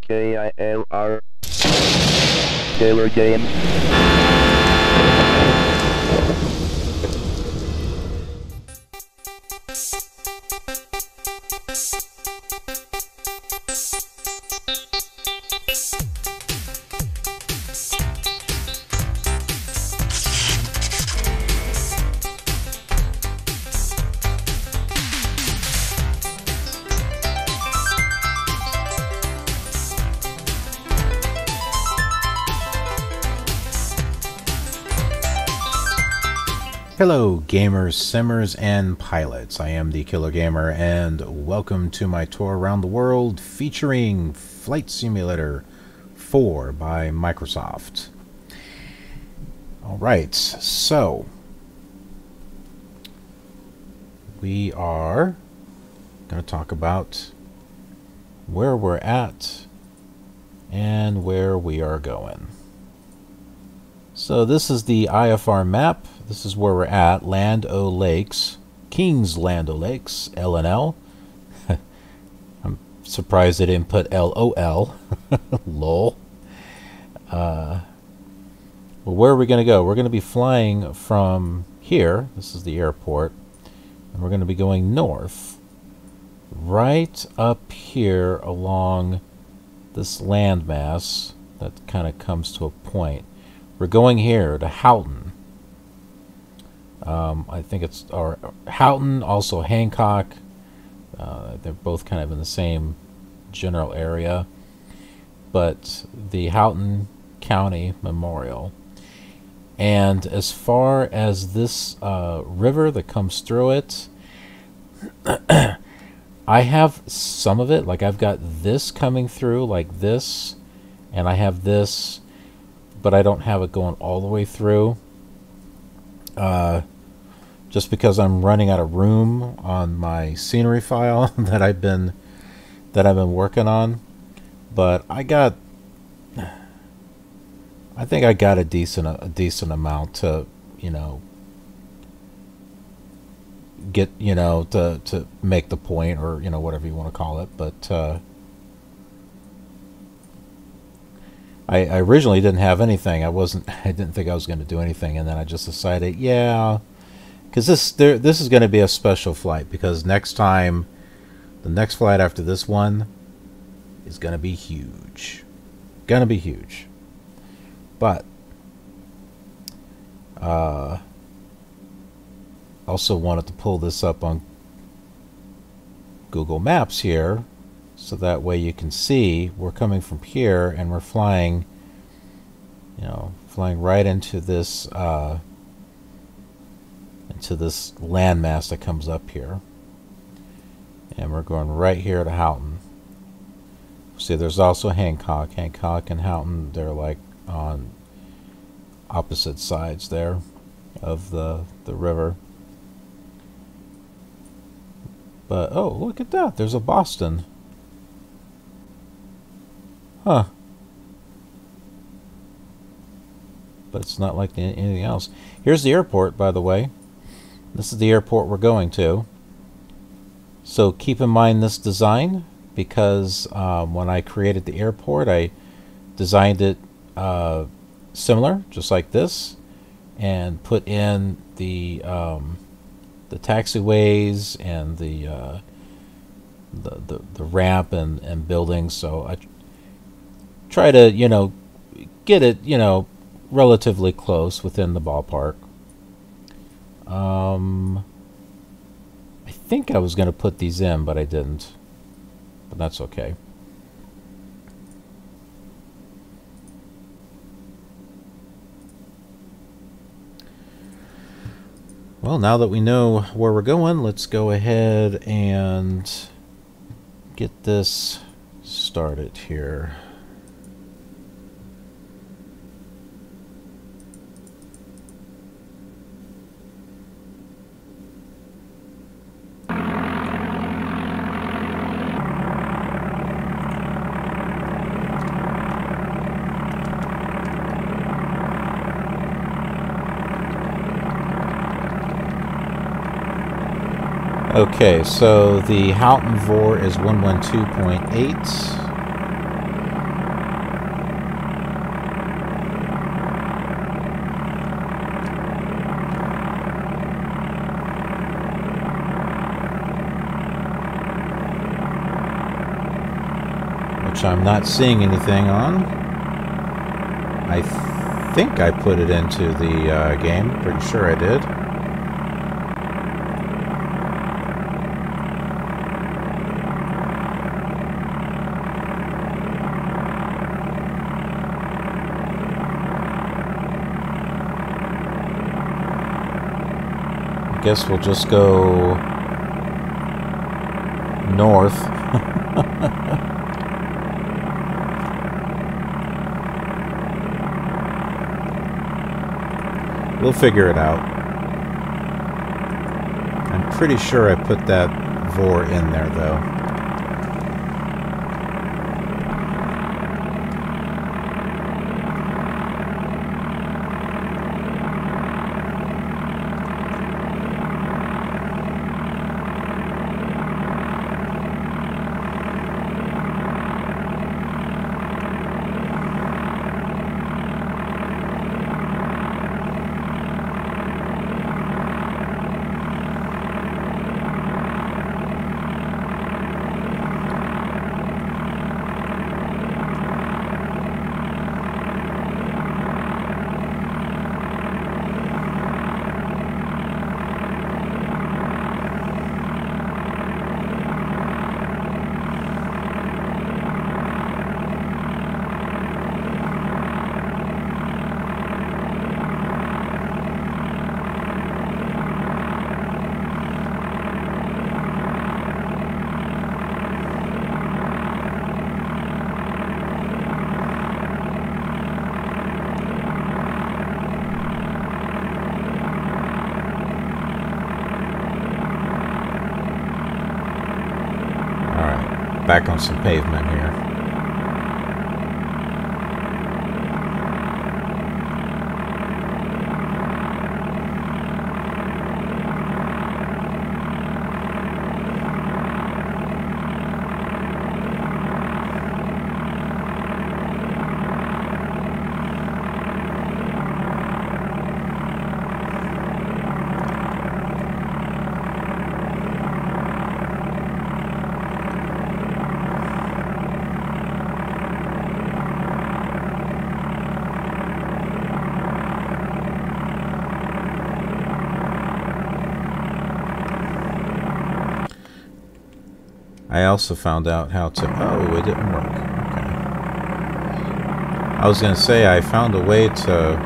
KILR Taylor Games. Hello gamers, simmers, and pilots. I am the Killer Gamer, and welcome to my tour around the world featuring Flight Simulator 4 by Microsoft. Alright, so we are going to talk about where we're at and where we are going. So this is the IFR map. This is where we're at, Land O' Lakes, Kings Land O' Lakes, LNL. I'm surprised they didn't put LOL. Lol. Well, where are we going to go? We're going to be flying from here. This is the airport. And we're going to be going north. Right up here along this landmass that kind of comes to a point. We're going here to Houghton. I think it's Houghton, also Hancock. They're both kind of in the same general area. But the Houghton County Memorial. And as far as this river that comes through it, I have some of it. Like I've got this coming through like this. And I have this, but I don't have it going all the way through. Just because I'm running out of room on my scenery file that I've been working on, but I think I got a decent amount to get to make the point, or whatever you want to call it. But I originally didn't have anything. I didn't think I was going to do anything, and then I just decided, yeah. Because this is going to be a special flight, because next time, the next flight after this one is going to be huge. Going to be huge. But also wanted to pull this up on Google Maps here, so that way you can see we're coming from here and we're flying, flying right into this landmass that comes up here, and we're going right here to Houghton. See, there's also Hancock and Houghton. They're like on opposite sides there of the river. But oh, look at that, there's a Boston. Huh. But it's not like anything else. Here's the airport, by the way. This is the airport we're going to. So keep in mind this design, because when I created the airport, I designed it similar, just like this, and put in the taxiways and the ramp and buildings. So I try to get it relatively close within the ballpark. I think I was going to put these in, but I didn't. But that's okay. Well, now that we know where we're going, let's go ahead and get this started here. Okay, so the Houghton VOR is 112.8. which I'm not seeing anything on. I think I put it into the game. Pretty sure I did. I guess we'll just go north. We'll figure it out. I'm pretty sure I put that vor in there, though. Back on some pavement here. I also found out how to... Oh, it didn't work. Okay. I was going to say I found a way to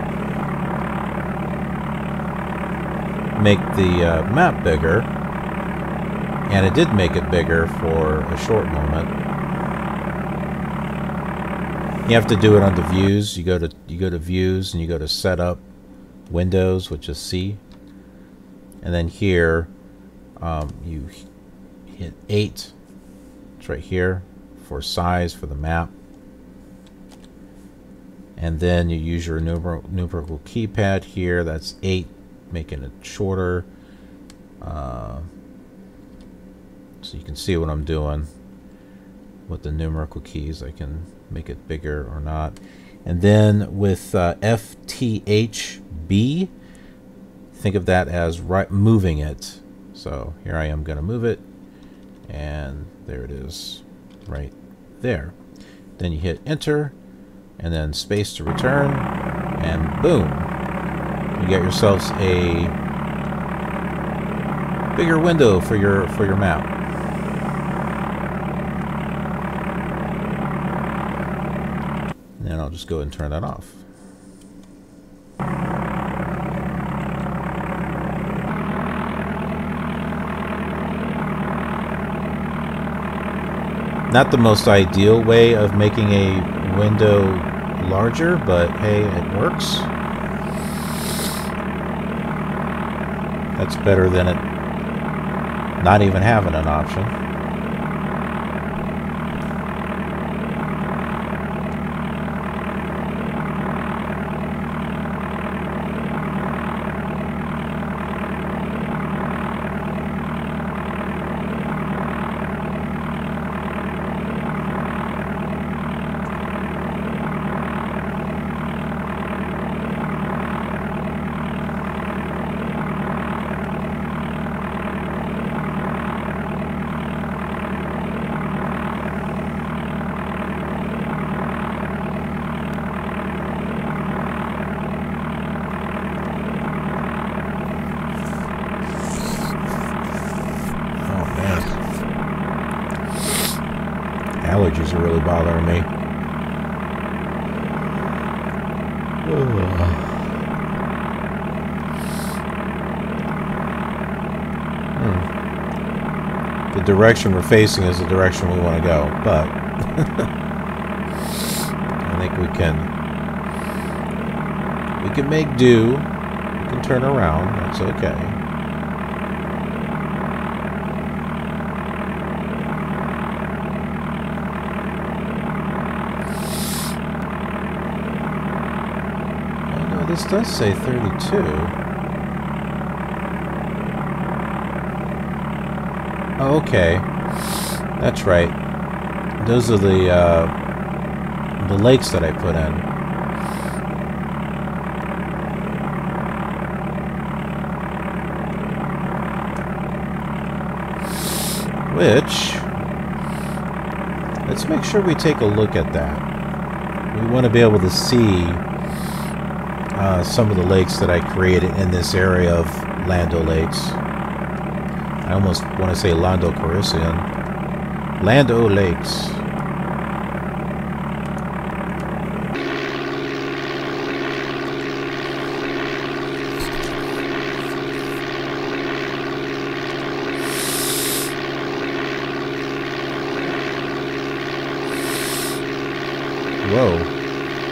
make the map bigger, and it did make it bigger for a short moment. You have to do it under Views. You go to Views and you go to Setup, Windows, which is C, and then here you hit 8. It's right here for size for the map, and then you use your numerical keypad here. That's 8, making it shorter, so you can see what I'm doing with the numerical keys. I can make it bigger or not. And then with FTHB, think of that as moving it. So here I am going to move it, and there it is right there. Then you hit enter and then space to return, and boom, you get yourselves a bigger window for your map. And then I'll just go ahead and turn that off. Not the most ideal way of making a window larger, but hey, it works. That's better than it not even having an option. Allergies are really bothering me. The direction we're facing is the direction we want to go, but I think we can make do. We can turn around. That's okay. Oh no, this does say 32. Oh, okay, that's right. Those are the lakes that I put in. Which, let's make sure we take a look at that. We want to be able to see some of the lakes that I created in this area of Lando Lakes. I almost want to say Lando Calrissian. Lando Lakes. Whoa.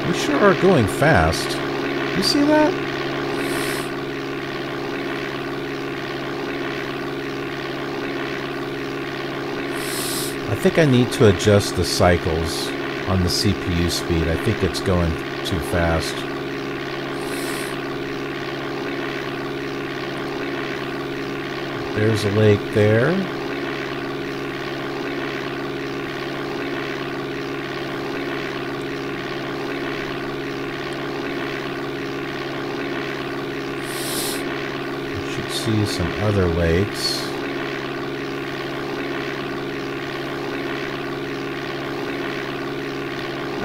We sure are going fast. You see that? I think I need to adjust the cycles on the CPU speed. I think it's going too fast. There's a lake there. You should see some other lakes.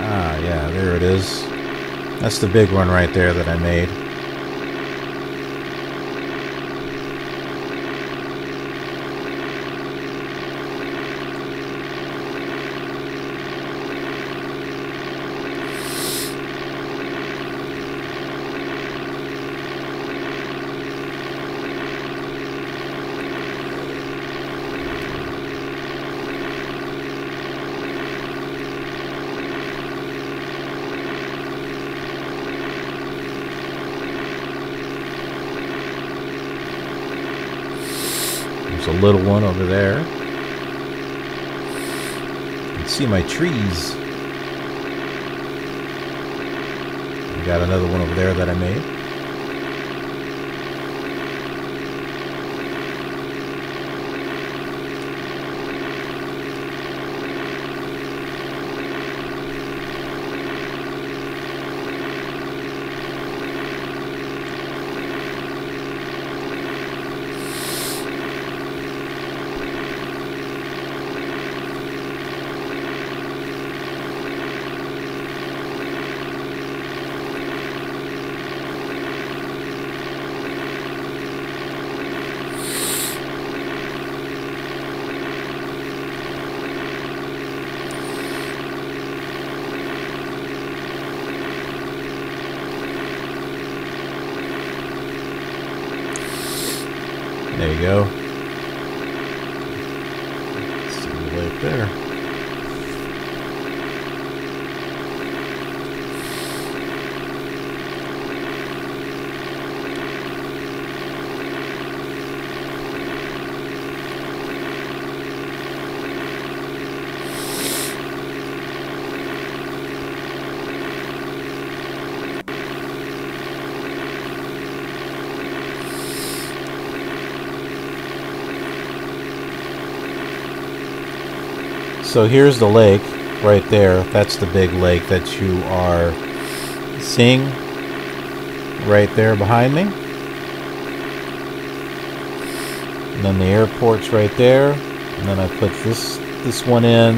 Ah, yeah, there it is. That's the big one right there that I made. There's a little one over there. You can see my trees. I got another one over there that I made. There you go. See the lake there. So here's the lake right there. That's the big lake that you are seeing right there behind me. And then the airport's right there. And then I put this one in.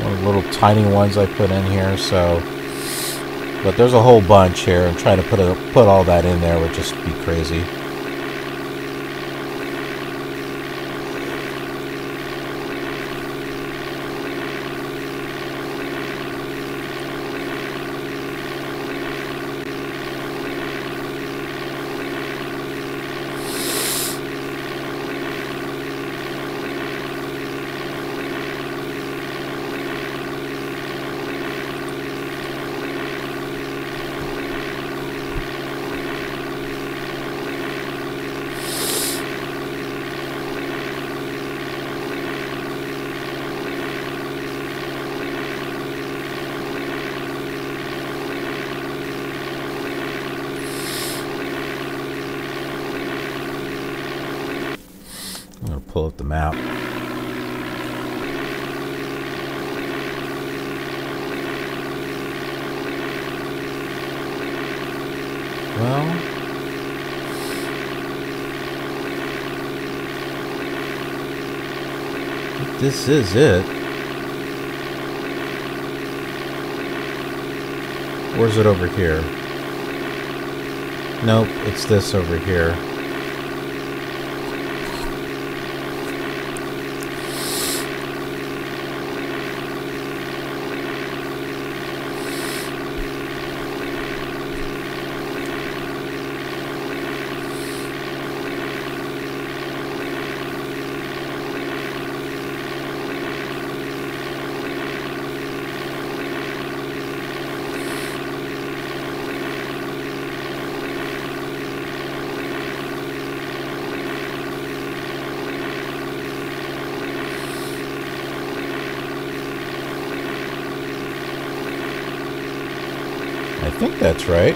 One of the little tiny ones I put in here. So, but there's a whole bunch here, and trying to put all that in there would just be crazy. map. Well, this is it. Or is it over here? Nope, it's this over here. I think that's right.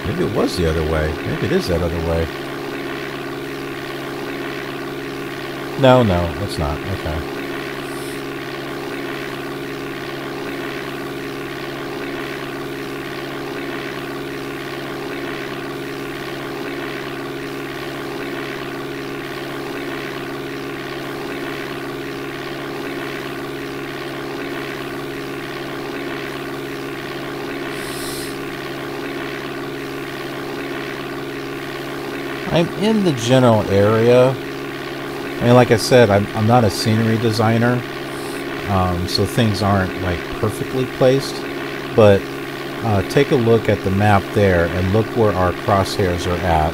Maybe it was the other way. Maybe it is that other way. No, it's not. Okay. I'm in the general area. I mean, like I said, I'm not a scenery designer, so things aren't like perfectly placed. But take a look at the map there and look where our crosshairs are at.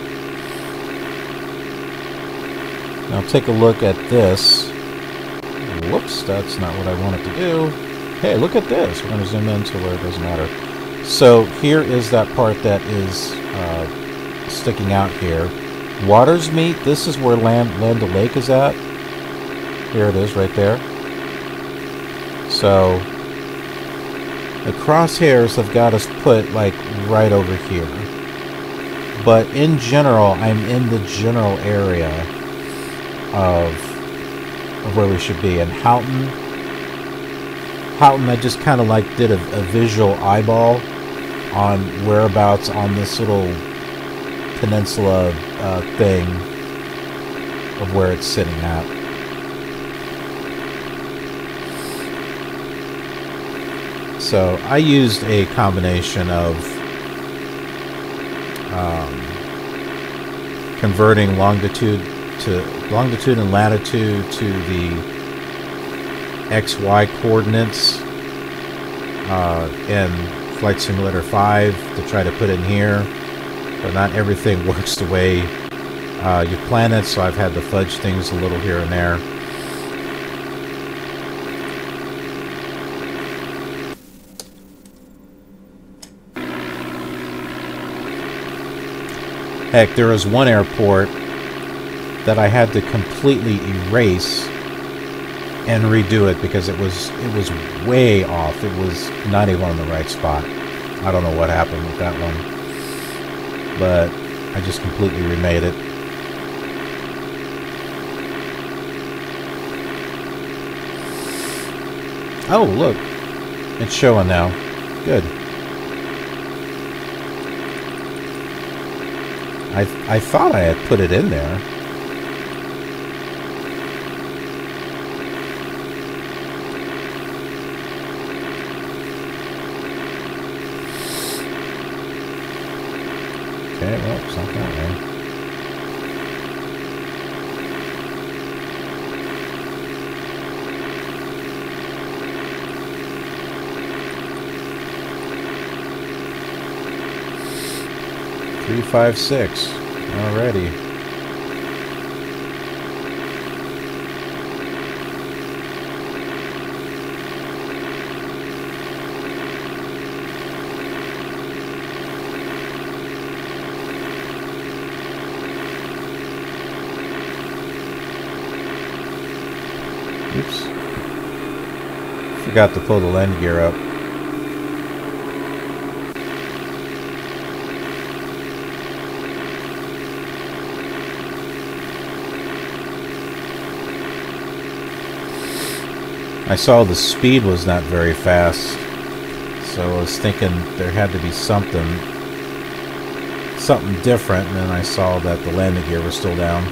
Now take a look at this. Whoops, that's not what I wanted to do. Hey, look at this. We're going to zoom in to where it doesn't matter. So here is that part that is sticking out here. Waters meet. This is where Land O'Lake is at. Here it is right there. So the crosshairs have got us put like right over here. But in general, I'm in the general area of where we should be. And Houghton, I just kind of like did a visual eyeball on whereabouts on this little peninsula thing of where it's sitting at. So I used a combination of converting longitude and latitude to the XY coordinates in Flight Simulator 5 to try to put in here. But not everything works the way you plan it, so I've had to fudge things a little here and there. Heck, there was one airport that I had to completely erase and redo it because it was way off. It was not even on the right spot. I don't know what happened with that one. But I just completely remade it. Oh, look. It's showing now. Good. I thought I had put it in there. Okay, well, it's not that way. Three, 5, 6. Alrighty. Oops. Forgot to pull the land gear up. I saw the speed was not very fast, so I was thinking there had to be something different, and then I saw that the landing gear was still down.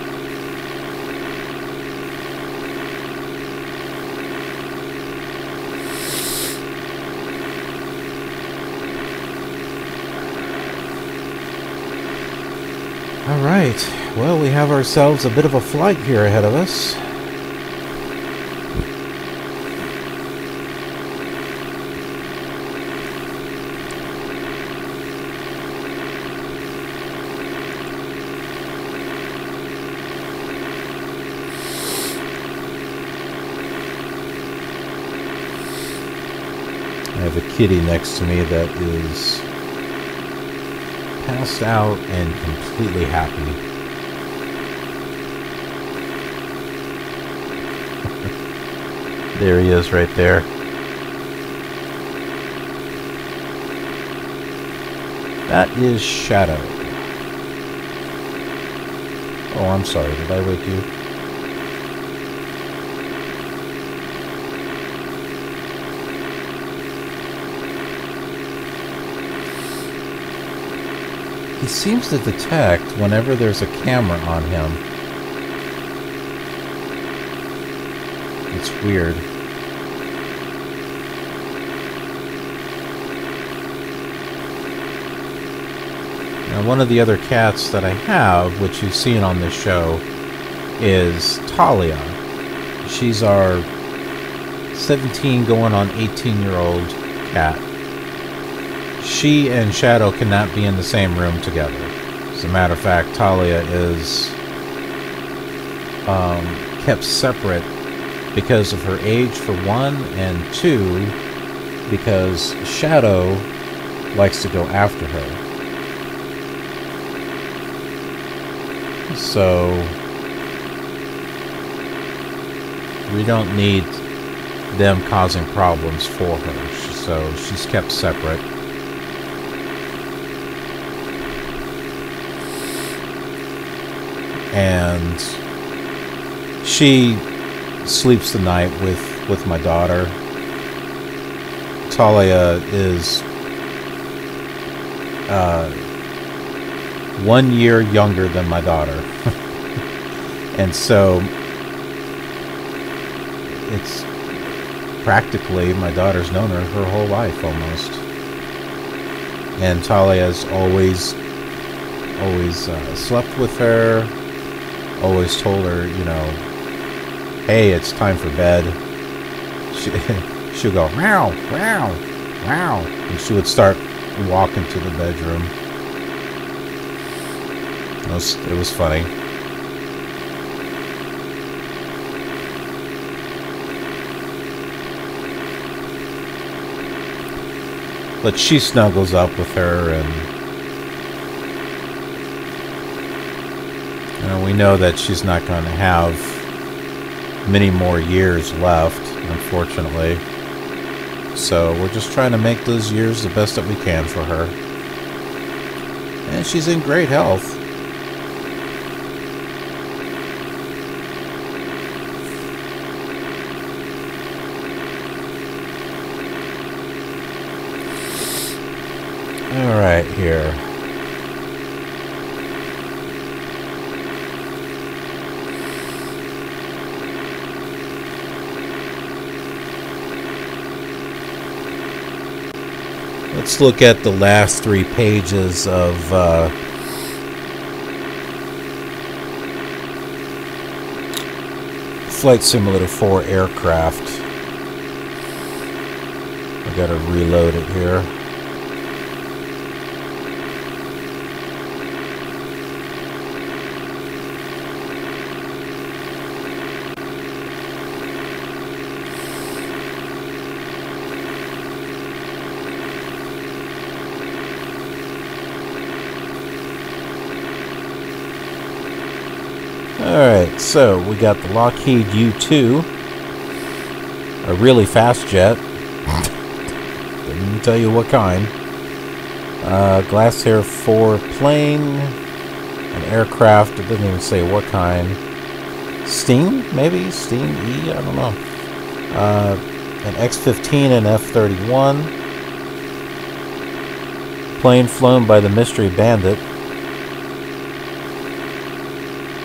Alright, well, we have ourselves a bit of a flight here ahead of us. I have a kitty next to me that is passed out and completely happy. There he is right there. That is Shadow. Oh, I'm sorry. Did I wake you? He seems to detect whenever there's a camera on him. It's weird. Now, one of the other cats that I have, which you've seen on this show, is Talia. She's our 17 going on 18-year-old cat. She and Shadow cannot be in the same room together. As a matter of fact, Talia is kept separate because of her age, for one, and two, because Shadow likes to go after her. So we don't need them causing problems for her. So she's kept separate. And she sleeps the night with my daughter. Talia is 1 year younger than my daughter. And so it's practically, my daughter's known her whole life almost. And Talia's always slept with her. Always told her, you know, hey, it's time for bed. She'll go, meow, meow, meow. And she would start walking to the bedroom. It was funny. But she snuggles up with her, and we know that she's not going to have many more years left, unfortunately. So we're just trying to make those years the best that we can for her. And she's in great health. All right, here. Let's look at the last 3 pages of Flight Simulator 4 aircraft. I gotta reload it here. Alright, so we got the Lockheed U-2, a really fast jet. Didn't even tell you what kind. Glasshair 4 plane, an aircraft, it doesn't even say what kind. Sting, maybe? Sting E? I don't know. An X-15 and F-31. Plane flown by the Mystery Bandit.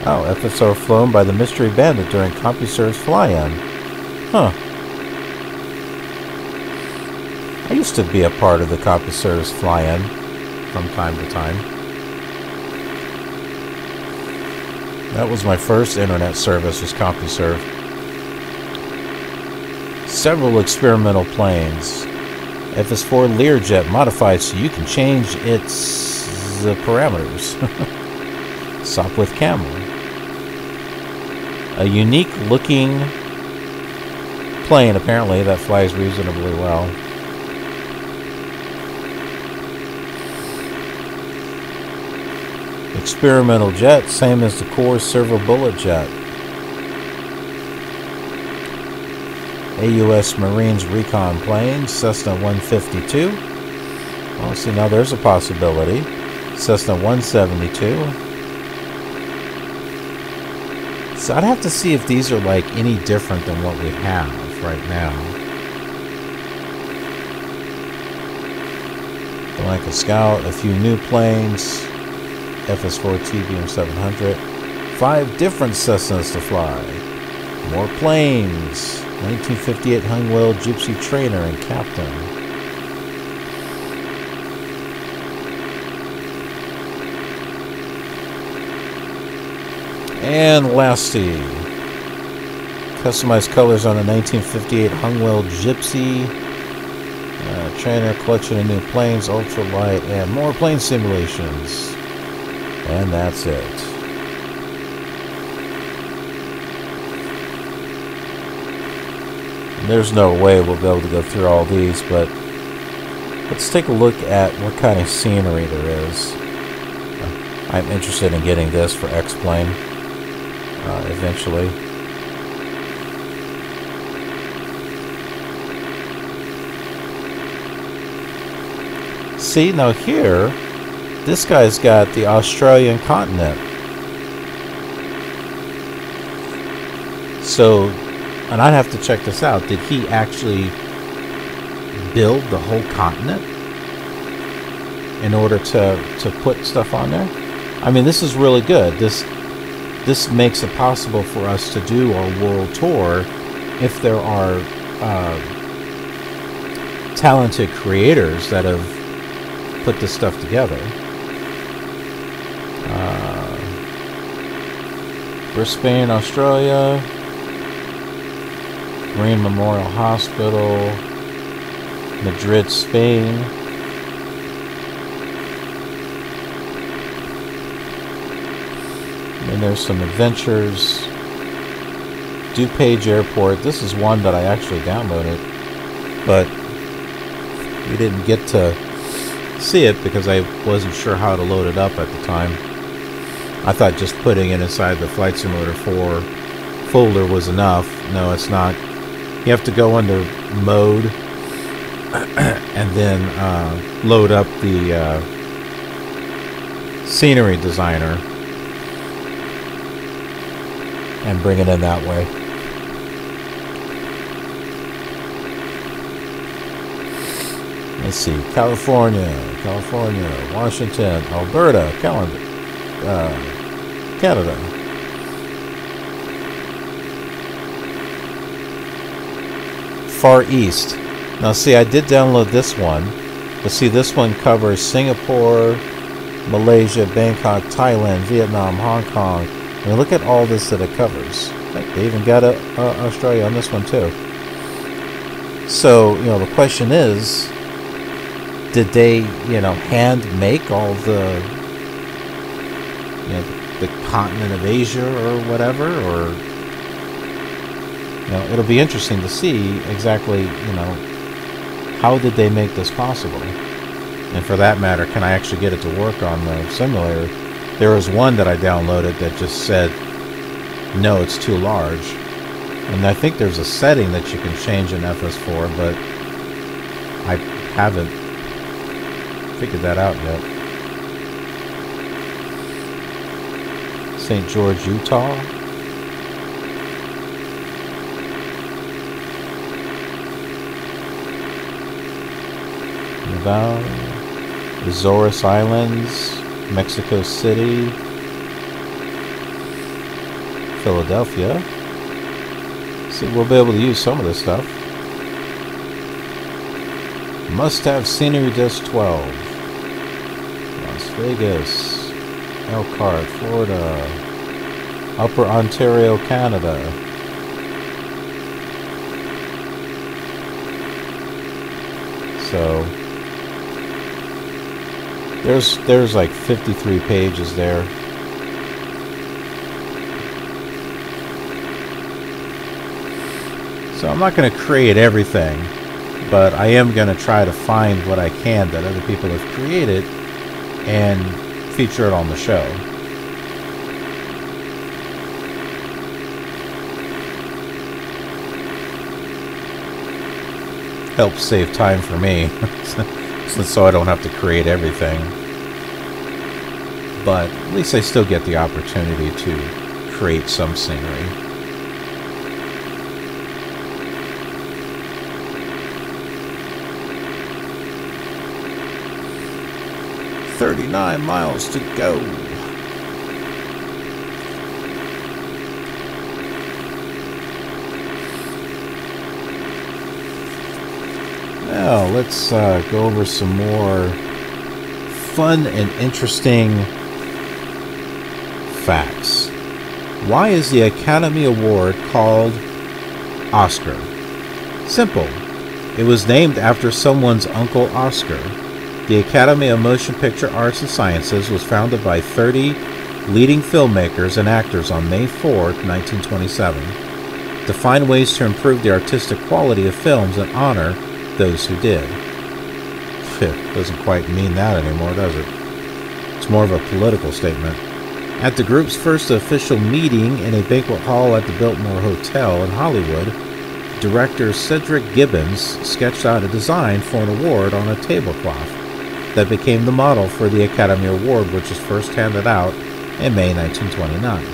Oh, FSR flown by the Mystery Bandit during CompuServe's fly-in. Huh. I used to be a part of the CompuServe's fly-in from time to time. That was my first internet service, was CompuServe. Several experimental planes. FS4 Learjet modified so you can change its parameters. Sopwith Camel. A unique looking plane, apparently, that flies reasonably well. Experimental jet, same as the Corps servo bullet jet. AUS Marines recon plane, Cessna 152. Well, see, now there's a possibility. Cessna 172. So I'd have to see if these are like any different than what we have right now. The Lanka Scout, a few new planes. FS4 TBM 700. 5 different Cessnas to fly. More planes. 1958 Hungwell Gypsy Trainer and Captain. And lastly, customized colors on the 1958 Hungwell Gypsy Trainer, collection of new planes, ultralight, and more plane simulations. And that's it. There's no way we'll be able to go through all these, but let's take a look at what kind of scenery there is. I'm interested in getting this for X-Plane eventually. See, now here, this guy's got the Australian continent. So, and I'd have to check this out. Did he actually build the whole continent in order to put stuff on there? I mean, this is really good. This makes it possible for us to do our world tour if there are talented creators that have put this stuff together. Brisbane, Australia. Green Memorial Hospital. Madrid, Spain. And there's some adventures. DuPage Airport. This is one that I actually downloaded, but we didn't get to see it because I wasn't sure how to load it up at the time. I thought just putting it inside the Flight Simulator 4 folder was enough. No, it's not. You have to go under mode and then load up the scenery designer and bring it in that way. Let's see, California, Washington, Alberta, Canada. Far East. Now see, I did download this one, but see, this one covers Singapore, Malaysia, Bangkok, Thailand, Vietnam, Hong Kong. I mean, look at all this that it covers. They even got Australia on this one too. So, you know, the question is, did they, you know, hand make all the, you know, the continent of Asia or whatever, or, you know, it'll be interesting to see exactly, you know, how did they make this possible? And for that matter, can I actually get it to work on the simulator? There was one that I downloaded that just said, no, it's too large. And I think there's a setting that you can change in FS4, but I haven't figured that out yet. St. George, Utah. Canada, Azores Islands, Mexico City, Philadelphia. So we'll be able to use some of this stuff. Must have scenery disc 12. Las Vegas, Elkhart, Florida, Upper Ontario, Canada. So there's like 53 pages there. So I'm not going to create everything, but I am going to try to find what I can that other people have created and feature it on the show. Helps save time for me, so I don't have to create everything. But at least I still get the opportunity to create some scenery. "39 miles to go." Now, let's go over some more fun and interesting facts. Why is the Academy Award called Oscar? Simple. It was named after someone's Uncle Oscar. The Academy of Motion Picture Arts and Sciences was founded by 30 leading filmmakers and actors on May 4, 1927, to find ways to improve the artistic quality of films and honor those who did. Doesn't quite mean that anymore, does it? It's more of a political statement. At the group's first official meeting in a banquet hall at the Biltmore Hotel in Hollywood, director Cedric Gibbons sketched out a design for an award on a tablecloth that became the model for the Academy Award, which was first handed out in May 1929.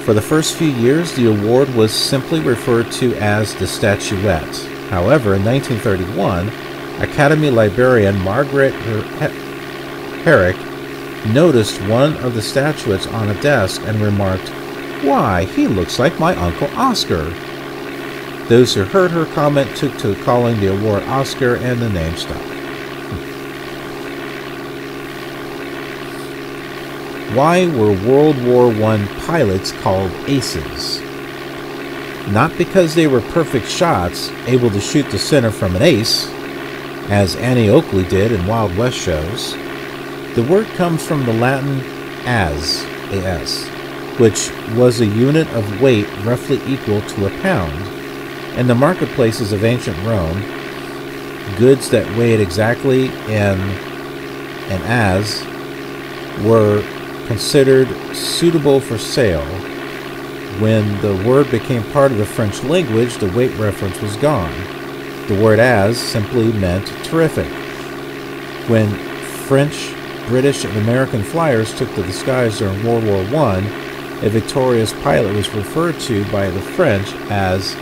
For the first few years, the award was simply referred to as the statuette. However, in 1931, Academy librarian Margaret Herrick noticed one of the statuettes on a desk and remarked, "Why, he looks like my Uncle Oscar." Those who heard her comment took to calling the award Oscar, and the name stuck. Why were World War I pilots called aces? Not because they were perfect shots, able to shoot the center from an ace, as Annie Oakley did in Wild West shows. The word comes from the Latin as, as, which was a unit of weight roughly equal to a pound. In the marketplaces of ancient Rome, goods that weighed exactly an as were considered suitable for sale. When the word became part of the French language, the weight reference was gone. The word as simply meant terrific. When French, British, and American flyers took to the skies during World War I, a victorious pilot was referred to by the French as.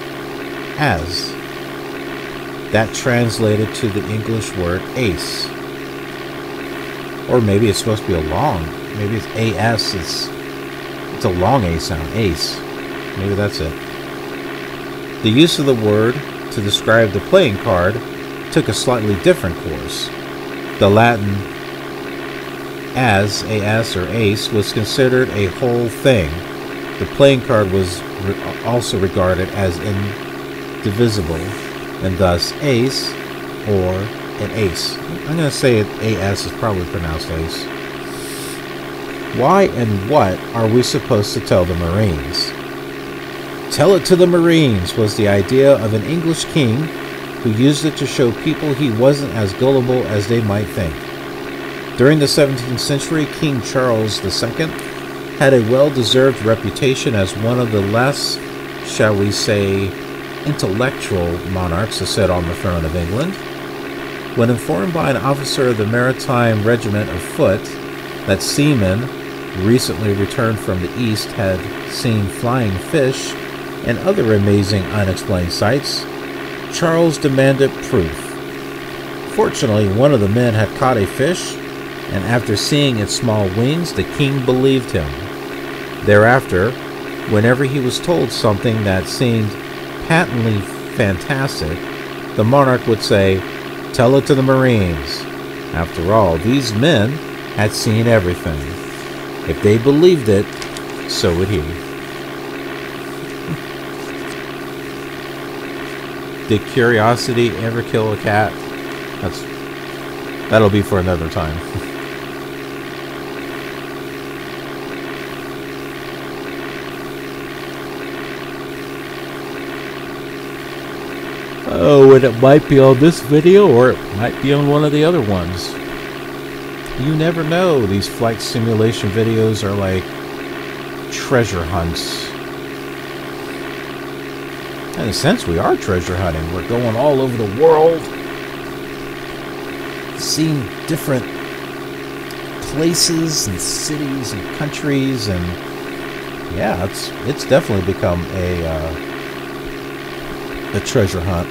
That translated to the English word ace. Or maybe it's supposed to be a long. Maybe it's AS. It's a long A sound. Ace. Maybe that's it. The use of the word to describe the playing card took a slightly different course. The Latin as, or ace, was considered a whole thing. The playing card was also regarded as indivisible, and thus ace or an ace. I'm going to say AS is probably pronounced ace. Why and what are we supposed to tell the Marines? Tell it to the Marines was the idea of an English king who used it to show people he wasn't as gullible as they might think. During the 17th century, King Charles II had a well-deserved reputation as one of the less, shall we say, intellectual monarchs to sit on the throne of England. When informed by an officer of the Maritime Regiment of Foot that seamen recently returned from the East had seen flying fish and other amazing unexplained sights, Charles demanded proof. Fortunately, one of the men had caught a fish, and after seeing its small wings, the king believed him. Thereafter, whenever he was told something that seemed patently fantastic, the monarch would say, "Tell it to the Marines." After all, these men had seen everything. If they believed it, so would he. Did curiosity ever kill a cat? That'll be for another time. Oh, and it might be on this video, or it might be on one of the other ones. You never know. These flight simulation videos are like treasure hunts. In a sense, we are treasure hunting. We're going all over the world, seeing different places and cities and countries, and yeah, it's definitely become a treasure hunt.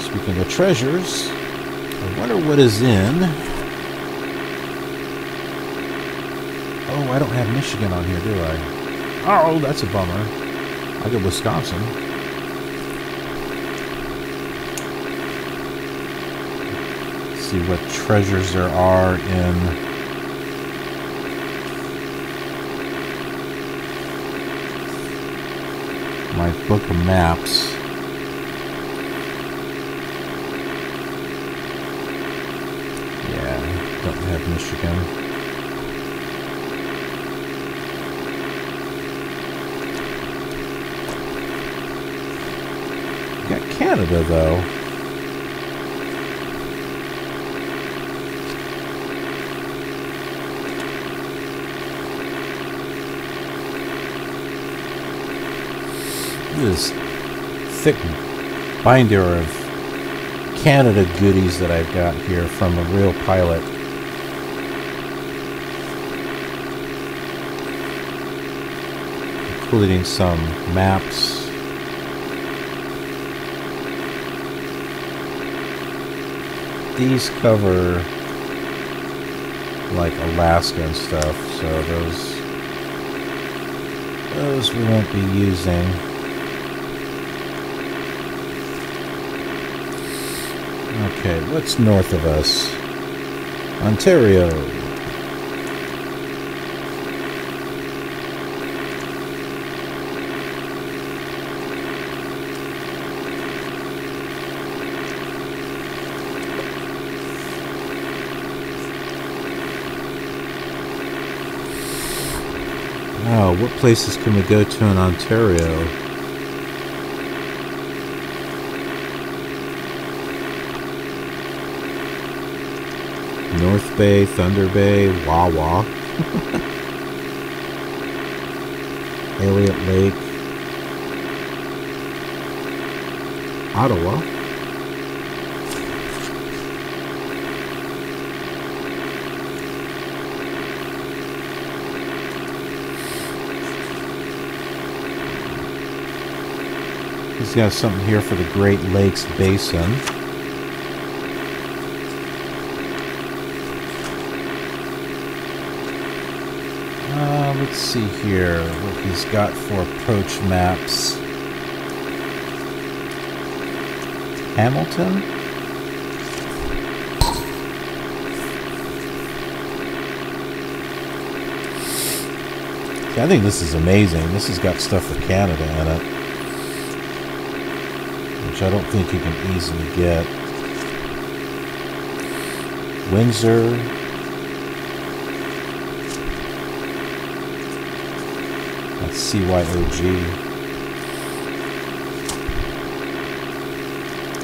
Speaking of treasures, I wonder what is in. Oh, I don't have Michigan on here, do I? Oh, that's a bummer. I get Wisconsin. Let's see what treasures there are in my book of maps. Don't have Michigan. Got Canada, though. This thick binder of Canada goodies that I've got here from a real pilot. Including some maps. These cover like Alaska and stuff, so those we won't be using. Okay, what's north of us? Ontario. Oh, what places can we go to in Ontario? North Bay, Thunder Bay, Wawa, Elliott Lake, Ottawa, he's got something here for the Great Lakes Basin. Let's see here what he's got for approach maps. Hamilton? See, I think this is amazing. This has got stuff for Canada in it, which I don't think you can easily get. Windsor. CYOG,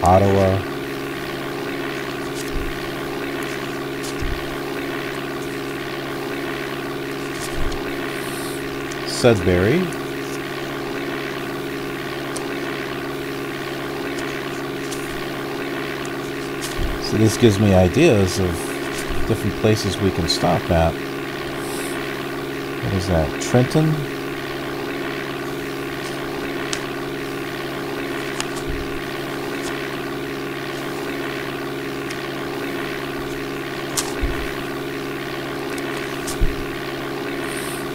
Ottawa, Sudbury, so this gives me ideas of different places we can stop at. What is that? Trenton?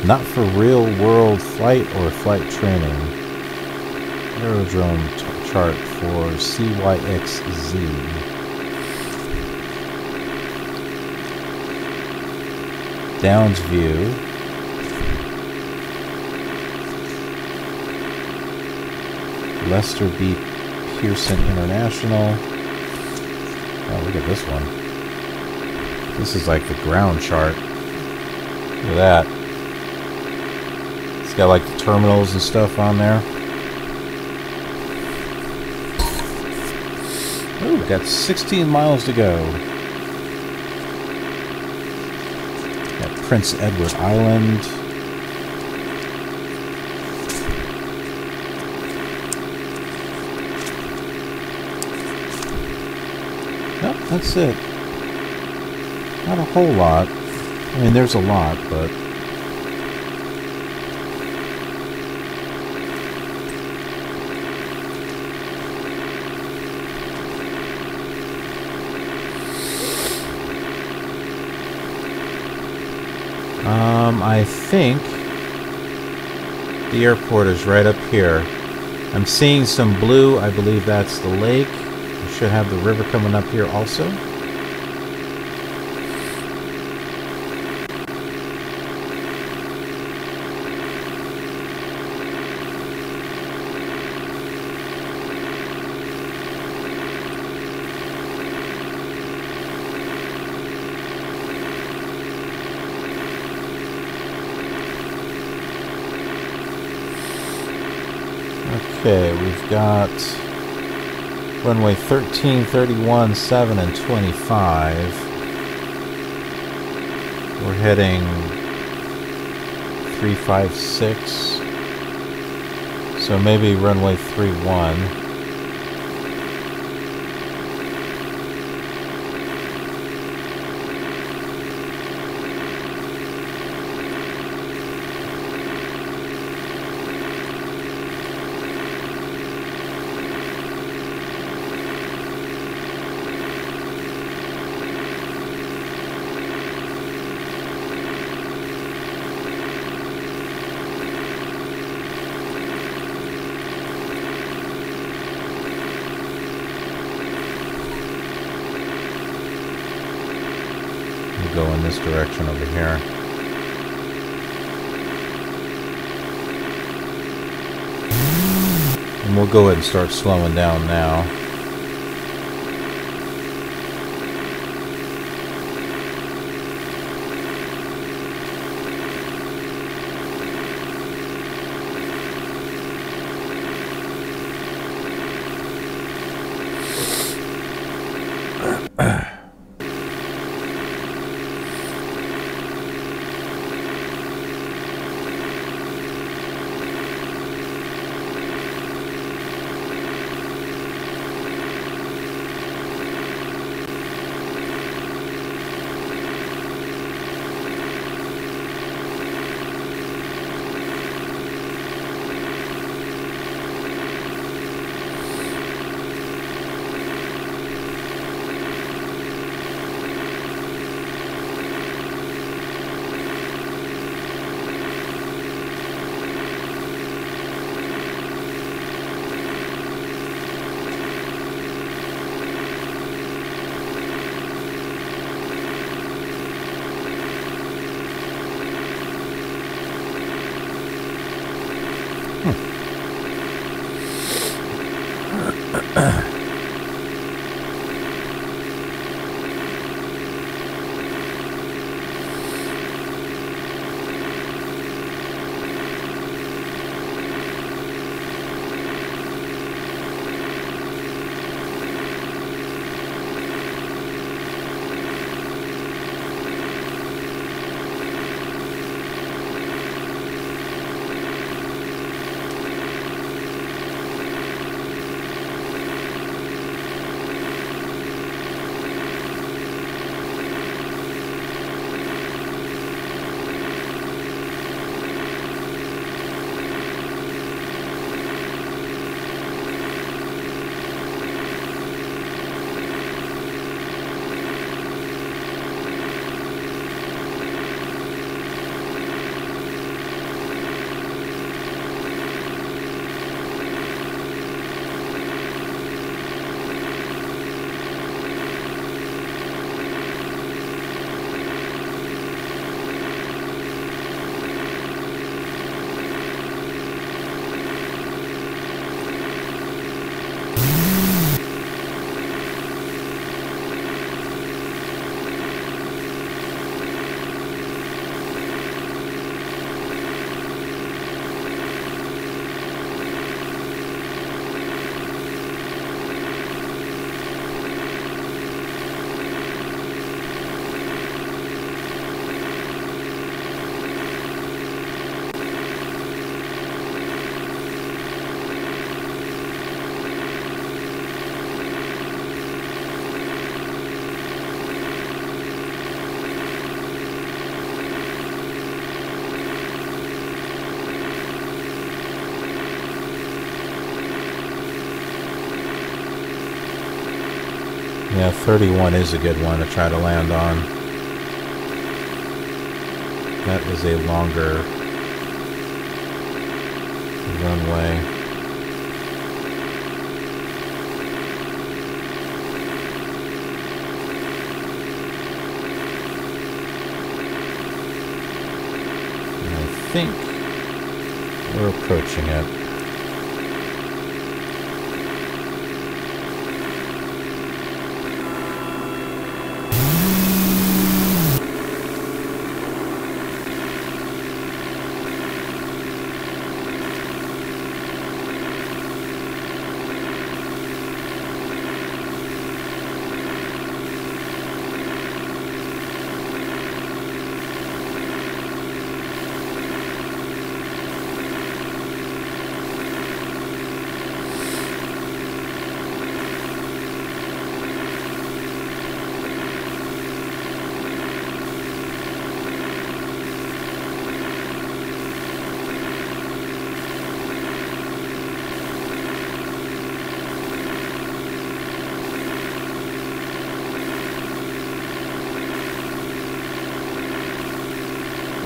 Not for real-world flight or flight training. Aerodrome chart for CYXZ. Downs view. Lester B. Pearson International. Oh, look at this one. This is like the ground chart. Look at that. It's got like the terminals and stuff on there. Oh, we got 16 miles to go. Got Prince Edward Island. Nope, that's it. Not a whole lot. I mean, there's a lot, but... I think the airport is right up here. I'm seeing some blue. I believe that's the lake. We should have the river coming up here also. Okay, we've got runway 13, 31, 7, and 25. We're heading 356. So maybe runway 31. Go in this direction over here. And we'll go ahead and start slowing down now. Yeah, 31 is a good one to try to land on. That is a longer runway. And I think we're approaching it.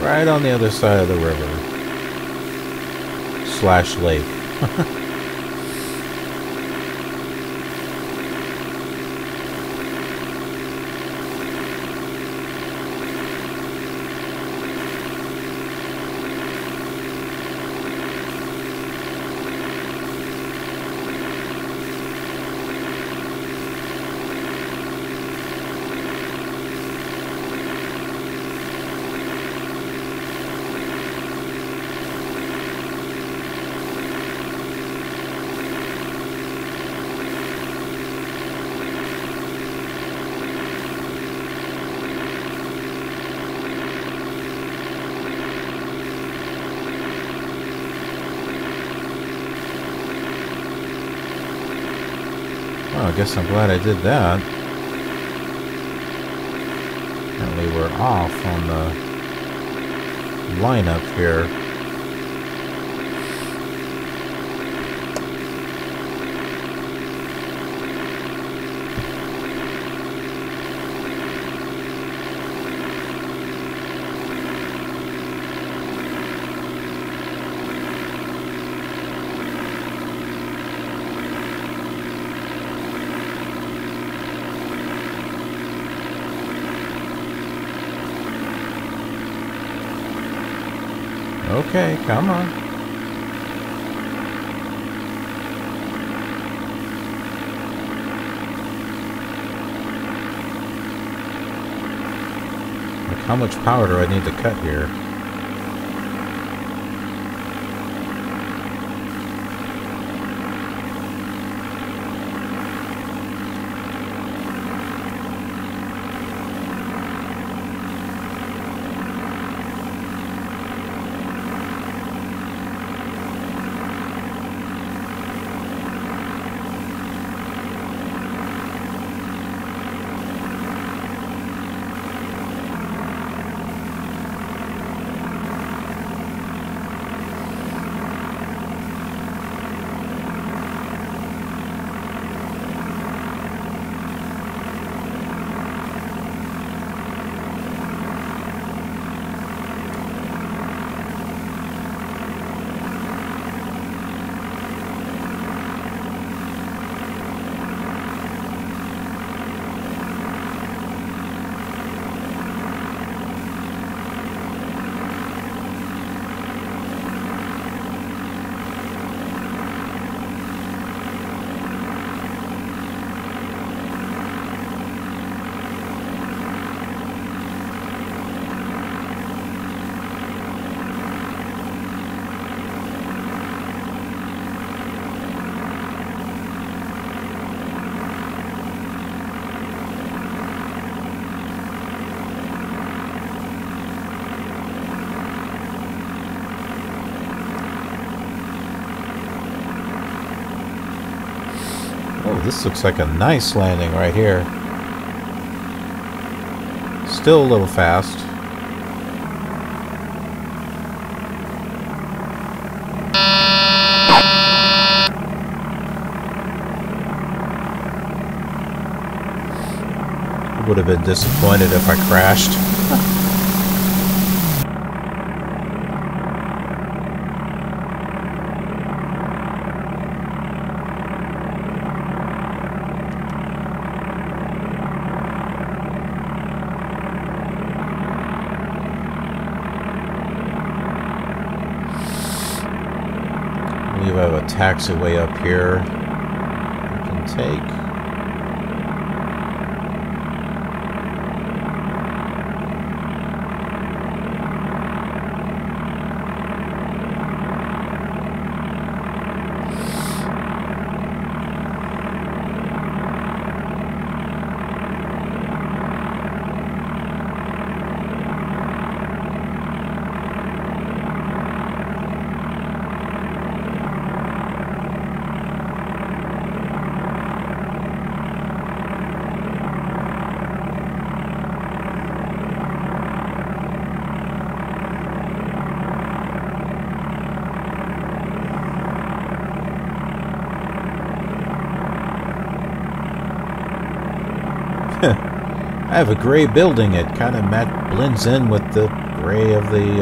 Right on the other side of the river / lake. Well, I guess I'm glad I did that. Apparently we're off on the lineup here. Okay, come on. Like, how much power do I need to cut here? Oh, this looks like a nice landing right here. Still a little fast. Would have been disappointed if I crashed. We have a taxiway up here we can take. I have a gray building. It kind of blends in with the gray of the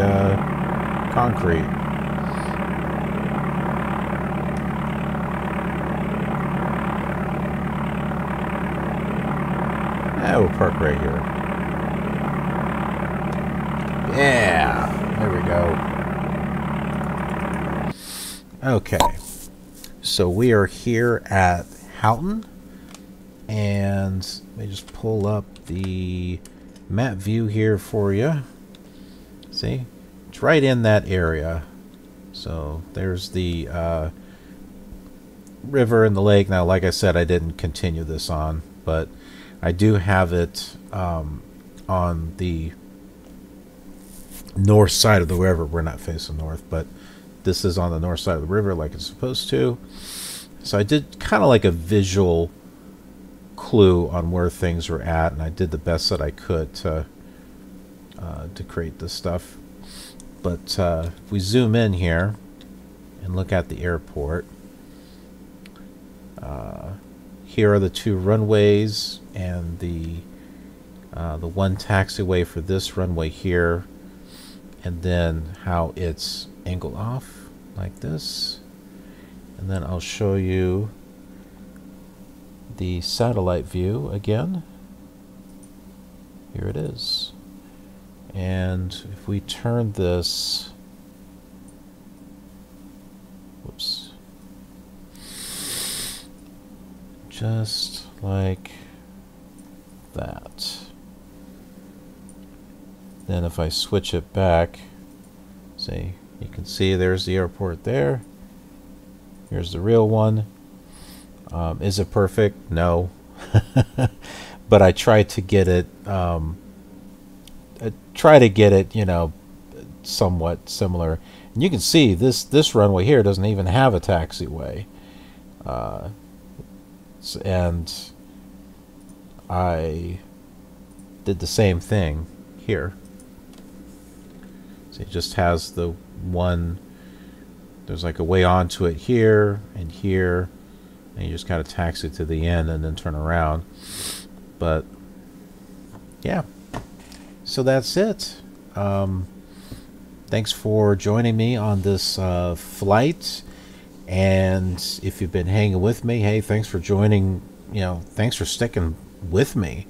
concrete. Yeah, we'll park right here. Yeah, there we go. Okay, so we are here at Houghton. And let me just pull up the map view here for you. See? It's right in that area. So there's the river and the lake. Now, like I said, I didn't continue this on, but I do have it on the north side of the river. We're not facing north, but this is on the north side of the river like it's supposed to. So I did kind of like a visual clue on where things were at, and I did the best that I could to create this stuff. But if we zoom in here and look at the airport, here are the two runways and the one taxiway for this runway here, and then how it's angled off like this. And then I'll show you the satellite view again. Here it is. And if we turn this, whoops, just like that. Then if I switch it back, see, you can see there's the airport there. Here's the real one. Is it perfect? No. But I tried to get it, you know, somewhat similar. And you can see this runway here doesn't even have a taxiway. And I did the same thing here. So it just has the one, there's like a way onto it here and here. And you just kind of taxi to the end and then turn around. But yeah, so that's it. Thanks for joining me on this flight. And if you've been hanging with me, hey, thanks for joining. You know, thanks for sticking with me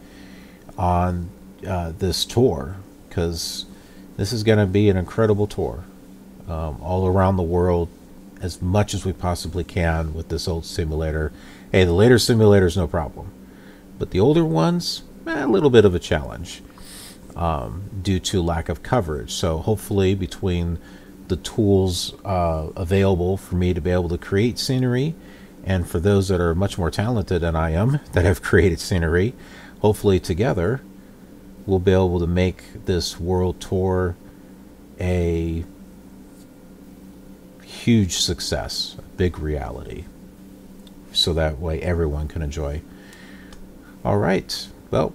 on this tour, because this is going to be an incredible tour all around the world, as much as we possibly can with this old simulator. Hey, the later simulators, no problem. But the older ones, a little bit of a challenge due to lack of coverage. So hopefully between the tools available for me to be able to create scenery, and for those that are much more talented than I am that have created scenery, hopefully together we'll be able to make this world tour a huge success, a big reality, so that way everyone can enjoy. All right, well,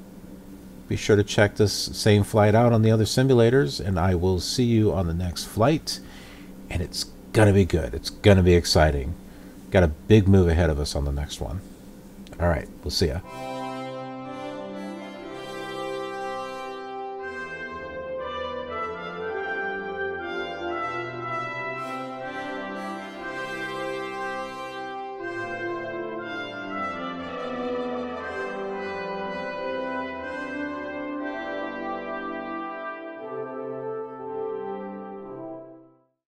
be sure to check this same flight out on the other simulators, and I will see you on the next flight. And it's gonna be good. It's gonna be exciting. Got a big move ahead of us on the next one. All right, we'll see ya.